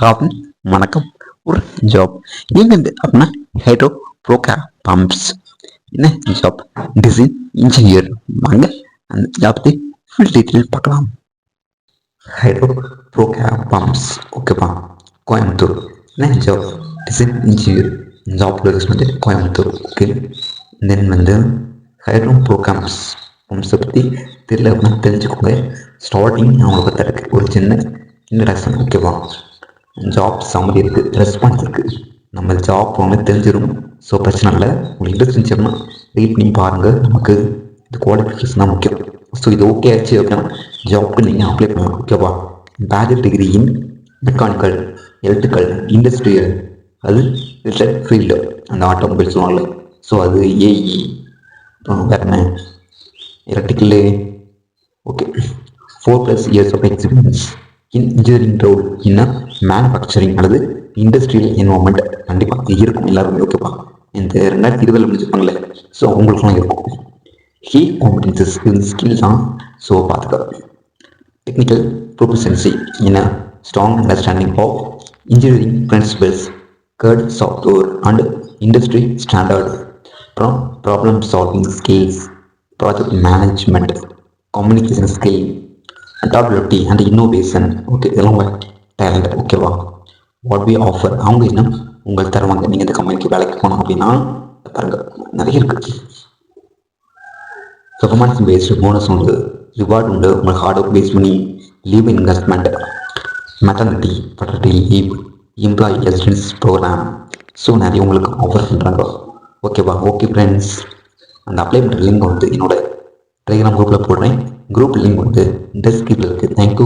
Robin, வணக்கம். ஒரு job எங்கேருந்து அப்படின்னா ஹைட்ரோ ப்ரோக்ராம் பம்ப்ஸ் என்ன ஜாப் டிசைன் இன்ஜினியர் வாங்க அந்த ஜாப் பற்றி ஃபுல் டீட்டெயில் பார்க்கலாம். ஹைட்ரோ ப்ரோக்ராம் பம்ப்ஸ் ஓகேப்பா, கோயம்புத்தூர். என்ன job design engineer job location வந்து கோயம்புத்தூர். ஓகே, தென் வந்து ஹைட்ரோ ப்ரோக்ராம்ஸ் பம்ப்ஸை பற்றி தெரியல அப்படின்னா தெரிஞ்சுக்கோங்க. ஸ்டார்டிங் அவங்களை பற்றி இருக்குது ஒரு சின்ன இன்ட்ரடக்ஷன். ஓகேவா, ஜாப் சம்மரி இருக்குது, ரெஸ்பான்ஸ் இருக்குது, நம்ம ஜாப் வந்து தெரிஞ்சிடும். ஸோ பிரச்சனை இல்லை. உங்களுக்கு இன்ட்ரெஸ்ட் இருந்துச்சுன்னா ரீட் பண்ணி பாருங்கள். நமக்கு இந்த குவாலிஃபிகேஷன் தான் முக்கியம். ஸோ இது ஓகே ஆச்சு அப்படின்னா ஜாப்க்கு நீங்கள் அப்ளை பண்ணலாம். ஓகேவா, bachelor degree in mechanical, electrical, industrial, அது ரிலேட்டட் ஃபீல்டு, அந்த ஆட்டோமொபைல் சொல்லுவாங்கல்ல, ஸோ அது ஏஇ, அப்புறம் வேறு என்ன electrical. Okay, 4+ years of experience in engineering role in a manufacturing அல்லது இண்டஸ்ட்ரியல் என்வரான்மெண்ட் கண்டிப்பாக இருக்கும் எல்லாருமே. ஓகேப்பா, இந்த 2020 முடிச்சிருப்பாங்களே, ஸோ அவங்களுக்குலாம் இருக்கும். கீ காம்படன்சஸ் இது ஸ்கில் தான். ஸோ பார்த்துக்க, technical proficiency in a strong understanding of engineering principles, கர்ட் சாஃப்ட்வேர் அண்ட் இண்டஸ்ட்ரி ஸ்டாண்டர்ட், அப்புறம் problem solving skills, project management, communication skill, adaptability and innovation. Okay, இதெல்லாம் டேலண்ட். ஓகேவா, வாட் வி ஆஃபர், அவங்க என்ன உங்களுக்கு தருவாங்க. நீங்கள் இந்த கம்பெனிக்கு வேலைக்கு போனோம் அப்படின்னா பாருங்கள் நிறைய இருக்குது. பெர்ஃபார்மன்ஸ் பேஸ்டு போனஸ் உண்டு, ரிவார்டு உண்டு, உங்களுக்கு ஹார்ட் ஒர்க் பேஸ் பண்ணி leave investment, maternity paternity leave, employee assistance programme. So நிறைய உங்களுக்கு ஆஃபர் பண்ணுறாங்க. ஓகேவா, ஓகே ஃப்ரெண்ட்ஸ், அந்த அப்ளை பண்ணுற லிங்க் வந்து என்னோட டெலிகிராம் குரூப்பில் போடுறேன். குரூப் லிங்க் வந்து டெஸ்கிரிப்ஷனில் இருக்குது. தேங்க்யூ.